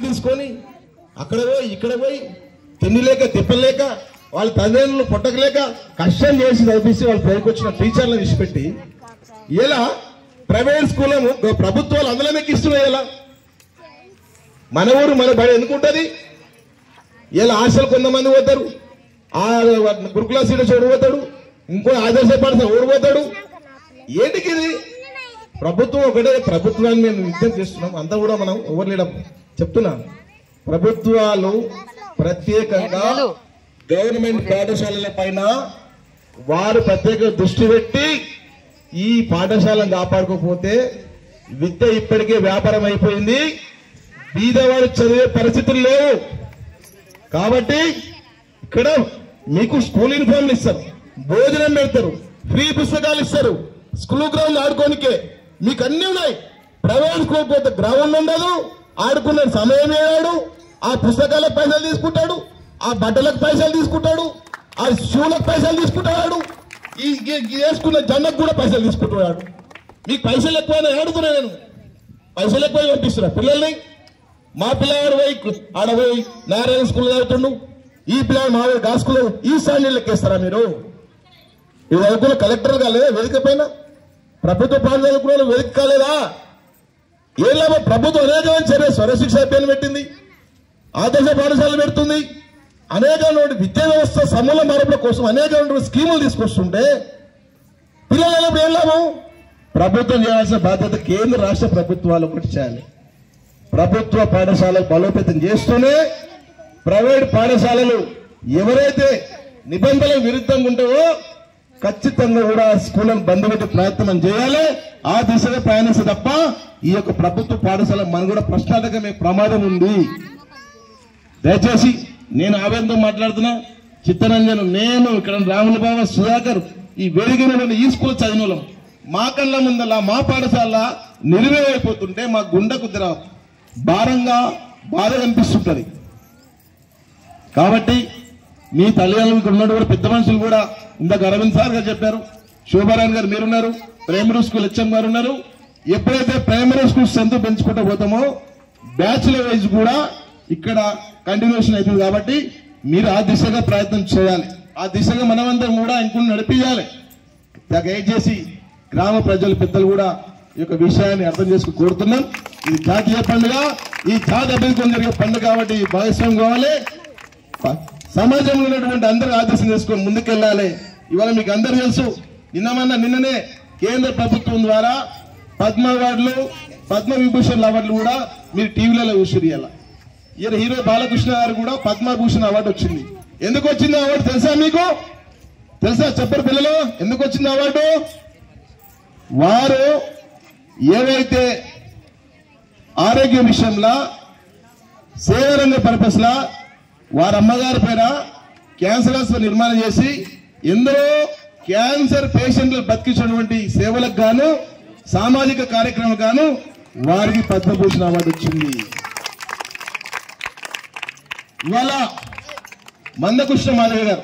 తీసుకొని అక్కడ పోయి ఇక్కడ పోయి తిండి లేక తిప్పలేక వాళ్ళ తల్లిదండ్రులు పుట్టకలేక కష్టం చేసి చదివిస్తే వాళ్ళ పేరుకు వచ్చిన టీచర్లను విడిచిపెట్టి ఇలా ప్రైవేట్ స్కూల్ ప్రభుత్వాలు అందులో ఎక్కిస్తున్నాయి. ఇలా మన ఊరు మన బడి ఎందుకుంటది? ఇలా హాస్టల్ కొంతమంది పోతారు, ఆ గురుకుల సీట్ చోడు పోతాడు, ఇంకో ఆదర్శ పాఠశాల ఓడిపోతాడు. ఏంటికి ఇది? ప్రభుత్వం ఒకటే, ప్రభుత్వాన్ని మేము విజ్ఞప్తి చేస్తున్నాం. అంతా కూడా మనం ఎవరు లేడం చెప్తున్నాం. ప్రభుత్వాలు ప్రత్యేకంగా గవర్నమెంట్ పాఠశాలల పైన వారు ప్రత్యేక దృష్టి పెట్టి ఈ పాఠశాలను కాపాడుకోకపోతే విద్య ఇప్పటికే వ్యాపారం అయిపోయింది. బీదవారు చదివే పరిస్థితులు లేవు. కాబట్టి ఇక్కడ మీకు స్కూల్ యూనిఫామ్లు ఇస్తారు, భోజనం పెడతారు, ఫ్రీ పుస్తకాలు ఇస్తారు, స్కూల్ గ్రౌండ్ ఆడుకోనికే మీకు అన్ని ఉన్నాయి. ప్రైవేట్ స్కూల్ పోతే గ్రౌండ్ ఉండదు, ఆడుకునే సమయం వేయాడు, ఆ పుస్తకాలకు పైసలు తీసుకుంటాడు, ఆ బట్టలకు పైసలు తీసుకుంటాడు, ఆ షూలకు పైసలు తీసుకుంటాడు, ఈ వేసుకున్న జన్నకు కూడా పైసలు తీసుకుంటున్నాడు. మీకు పైసలు ఎక్కువైనా ఆడుతున్నా, నేను పైసలు ఎక్కువ పంపిస్తున్నా పిల్లల్ని. మా పిల్లవాడు పోయి ఆడ పోయి నారాయణ స్కూల్ చదువుతుండు, ఈ పిల్లలు మా గా స్కూల్ ఈ స్థాయిని లెక్కేస్తారా మీరు? ఇది చదువుకున్న కలెక్టర్ కాలేదా వేదిక పైన? ప్రభుత్వ పాఠశాల చదువుకున్న వేదిక కాలేదా? ఏం లాభం? ప్రభుత్వం అనేకమైన చర్య స్వరశిక్ష అభ్యాన్ని పెట్టింది, ఆదర్శ పాఠశాలలు పెడుతుంది, అనేకమైన విద్యా వ్యవస్థ సమూల మార్పుల కోసం అనేకమైన స్కీములు తీసుకొస్తుంటే పిల్లలు ఏం లాభం? ప్రభుత్వం చేయాల్సిన బాధ్యత కేంద్ర రాష్ట్ర ప్రభుత్వాలు ఒకటి చేయాలి. ప్రభుత్వ పాఠశాలలు బలోపేతం చేస్తూనే ప్రైవేట్ పాఠశాలలు ఎవరైతే నిబంధనలకు విరుద్ధంగా ఉంటావో ఖచ్చితంగా కూడా స్కూళ్ళను బంద్ పెట్టే ప్రయత్నం చేయాలి. ఆ దిశగా ప్రయాణిస్తే తప్ప ఈ యొక్క ప్రభుత్వ పాఠశాల మన కూడా ప్రశ్నార్థకమే ప్రమాదం ఉంది. దయచేసి నేను ఆవేదనతో మాట్లాడుతున్నా. చిత్తరంజన్, నేను ఇక్కడ రాముల బాబా, సుధాకర్ ఈ వేదికైన ఈ స్కూల్ చదివిన వాళ్ళం. మా కళ్ళ ముందలా మా పాఠశాల నిర్వేరైపోతుంటే మా గుండెకు భారంగా బాధ కనిపిస్తుంటది. కాబట్టి మీ తల్లిదండ్రులకు ఉన్నట్టు కూడా పెద్ద మనుషులు కూడా ఇందాక అరవింద్ సార్ గారు చెప్పారు, శోభారాయణ గారు మీరున్నారు, ప్రైమరీ స్కూల్ హెచ్ఎం గారు ఉన్నారు. ఎప్పుడైతే ప్రైమరీ స్కూల్ స్ట్రెంత్ పెంచుకుంటూ పోతామో బ్యాచులర్ వైజ్ కూడా ఇక్కడ కంటిన్యూషన్ అవుతుంది. కాబట్టి మీరు ఆ దిశగా ప్రయత్నం చేయాలి. ఆ దిశగా మనమందరం కూడా ఇంకొన్ని నడిపించాలి. దయచేసి గ్రామ ప్రజలు పెద్దలు కూడా ఈ యొక్క విషయాన్ని అర్థం చేసుకుని కోరుతున్నాం. ఇది జాతీయ పండుగ, ఈ జాతి అభివృద్ధి జరిగే పండుగ కాబట్టి భాగస్వామ్యం కావాలి. సమాజంలో ఉన్నటువంటి అందరూ ఆదేశం చేసుకొని ముందుకెళ్లాలి. ఇవాళ మీకు అందరూ తెలుసు, నిన్ననే కేంద్ర ప్రభుత్వం ద్వారా పద్మ అవార్డులు, పద్మ విభూషణ్ అవార్డులు కూడా మీరు టీవీలలో చూసిరు. ఇలా హీరో బాలకృష్ణ గారు కూడా పద్మభూషణ్ అవార్డు వచ్చింది. ఎందుకు వచ్చింది అవార్డు తెలుసా మీకు? తెలుసా? చెప్పరు పిల్లలు, ఎందుకు వచ్చింది అవార్డు? వారు ఏవైతే ఆరోగ్య విషయంలో సేవరంగ పర్పస్ లా వారి అమ్మగారి పేర క్యాన్సర్ హాస్పిటల్ నిర్మాణం చేసి ఎందరో క్యాన్సర్ పేషెంట్లు బతికించినటువంటి సేవలకు గాను, సామాజిక కార్యక్రమం గాను వారికి పద్మభూషణ్ అవార్డు వచ్చింది. ఇవాళ మందకృష్ణ మాధవ్ గారు